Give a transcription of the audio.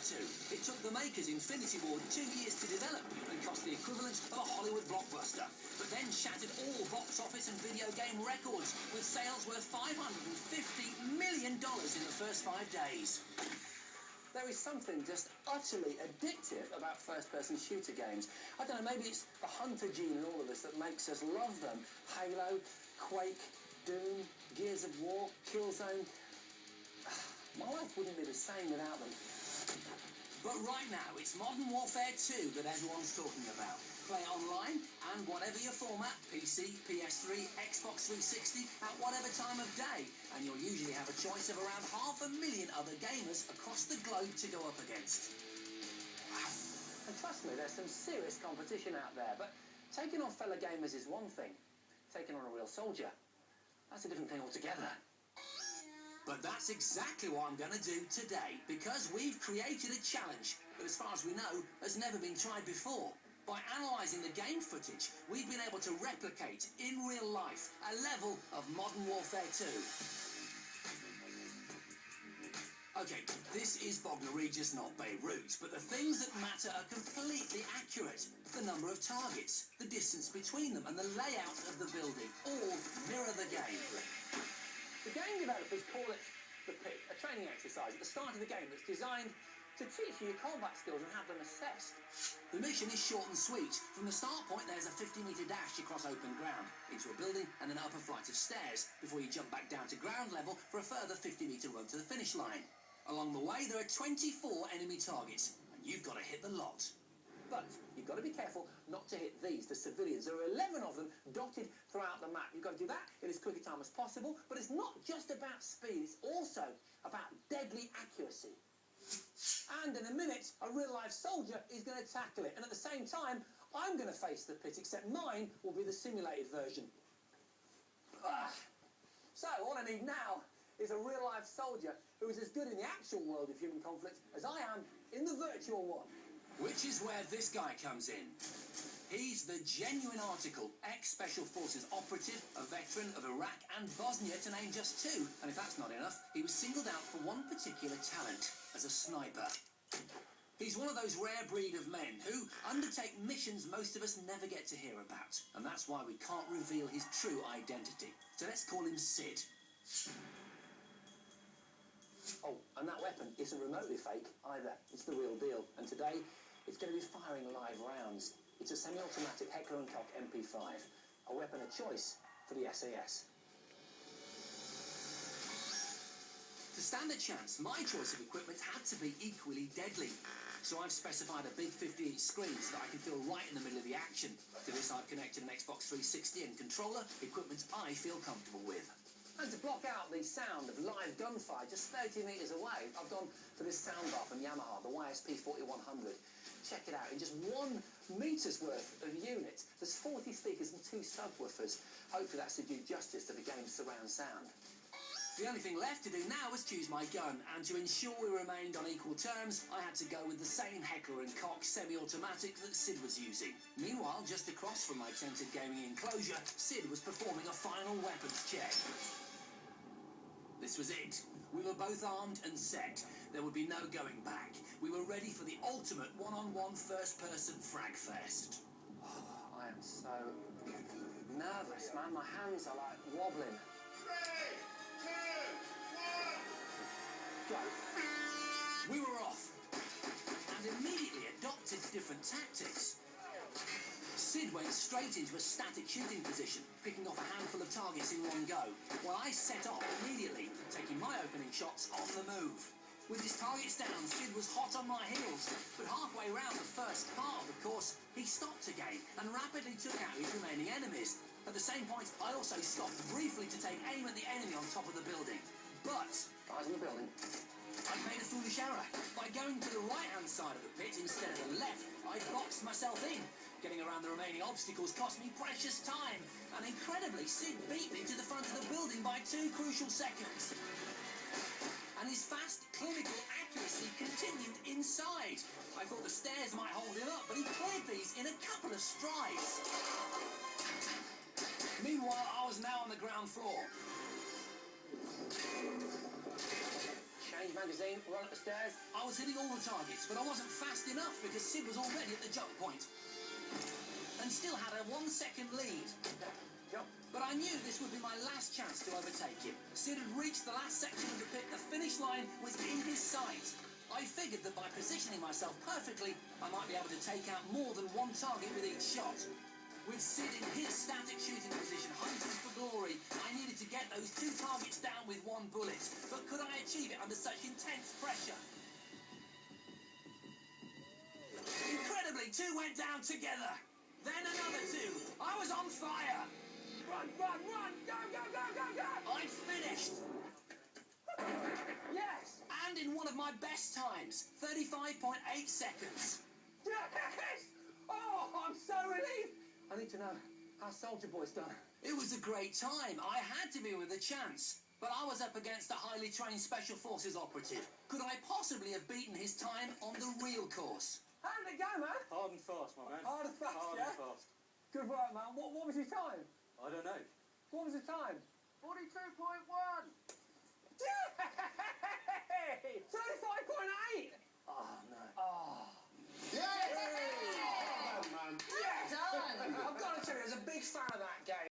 Warfare 2. It took the makers Infinity Ward 2 years to develop and cost the equivalent of a Hollywood blockbuster, but then shattered all box office and video game records with sales worth $550 million in the first 5 days. There is something just utterly addictive about first-person shooter games. I don't know, maybe it's the hunter gene in all of us that makes us love them. Halo, Quake, Doom, Gears of War, Killzone. My life wouldn't be the same without them. But right now, it's Modern Warfare 2 that everyone's talking about. Play online, and whatever your format, PC, PS3, Xbox 360, at whatever time of day, and you'll usually have a choice of around 500,000 other gamers across the globe to go up against. And trust me, there's some serious competition out there, but taking on fellow gamers is one thing. Taking on a real soldier, that's a different thing altogether. But that's exactly what I'm going to do today, because we've created a challenge that, as far as we know, has never been tried before. By analysing the game footage, we've been able to replicate, in real life, a level of Modern Warfare 2. Okay, this is Bognor Regis, not Beirut, but the things that matter are completely accurate. The number of targets, the distance between them, and the layout of the building all mirror the game. The game developers call it the Pit, a training exercise at the start of the game that's designed to teach you your combat skills and have them assessed. The mission is short and sweet. From the start point, there's a 50-metre dash across open ground, into a building and an upper flight of stairs, before you jump back down to ground level for a further 50-metre run to the finish line. Along the way, there are 24 enemy targets, and you've got to hit the lot. But you've got to be careful not to hit these, the civilians. There are 11 of them dotted throughout the map. You've got to do that in as quick a time as possible, but it's not just about speed, it's also about deadly accuracy. And in a minute, a real-life soldier is going to tackle it. And at the same time, I'm going to face the pit, except mine will be the simulated version. So, all I need now is a real-life soldier who is as good in the actual world of human conflict as I am in the virtual one. Which is where this guy comes in. He's the genuine article, ex-Special Forces operative, a veteran of Iraq and Bosnia, to name just two. And if that's not enough, he was singled out for one particular talent, as a sniper. He's one of those rare breed of men who undertake missions most of us never get to hear about. And that's why we can't reveal his true identity. So let's call him Sid. Oh, and that weapon isn't remotely fake either. It's the real deal. And today, it's going to be firing live rounds. It's a semi-automatic Heckler & Koch MP5, a weapon of choice for the SAS. To stand a chance, my choice of equipment had to be equally deadly. So I've specified a big 50-inch screen so that I can feel right in the middle of the action. To this, I've connected an Xbox 360 and controller, equipment I feel comfortable with. And to block out the sound of live gunfire just 30 metres away, I've gone for this soundbar from Yamaha, the YSP 4100. Check it out, in just 1 meter's worth of unit, there's 40 speakers and 2 subwoofers. Hopefully that's to do justice to the game's surround sound. The only thing left to do now was choose my gun, and to ensure we remained on equal terms, I had to go with the same Heckler & Koch semi-automatic that Sid was using. Meanwhile, just across from my tented gaming enclosure, Sid was performing a final weapons check. This was it. We were both armed and set. There would be no going back. We were ready for the ultimate one-on-one first-person frag fest. Oh, I am so nervous, man. My hands are like wobbling. 3, 2, 1, go. We were off, and immediately adopted different tactics. Sid went straight into a static shooting position, picking off a handful of targets in one go, while I set off immediately, taking my opening shots on the move. With his targets down, Sid was hot on my heels, but halfway round the first part of the course, he stopped again and rapidly took out his remaining enemies. At the same point, I also stopped briefly to take aim at the enemy on top of the building. But eyes on the building. I made a foolish error. By going to the right-hand side of the pit instead of the left, I boxed myself in. Getting around the remaining obstacles cost me precious time, and incredibly, Sid beat me to the front of the building by 2 crucial seconds. And his fast, clinical accuracy continued inside. I thought the stairs might hold him up, but he cleared these in a couple of strides. Meanwhile, I was now on the ground floor. change magazine, run up the stairs. I was hitting all the targets, but I wasn't fast enough because Sid was already at the jump point and still had a 1 second lead. But I knew this would be my last chance to overtake him. Sid had reached the last section of the pit. The finish line was in his sight. I figured that by positioning myself perfectly, I might be able to take out more than one target with each shot. With Sid in his static shooting position, hunting for glory, I needed to get those 2 targets down with 1 bullet. But could I achieve it under such intense pressure? Incredibly, 2 went down together. Then another 2. I was on fire. Run, run, run! Go, go, go, go, go! I'd finished. Yes! And in one of my best times, 35.8 seconds. Yes! Oh, I'm so relieved. I need to know how Soldier Boy's done. It was a great time. I had to be with a chance. But I was up against a highly trained Special Forces operative. Could I possibly have beaten his time on the real course? How did it go, man? Hard and fast, my man. Hard and fast, Hard yeah? and fast. Good work, man. What was your time? I don't know. What was the time? 42.1.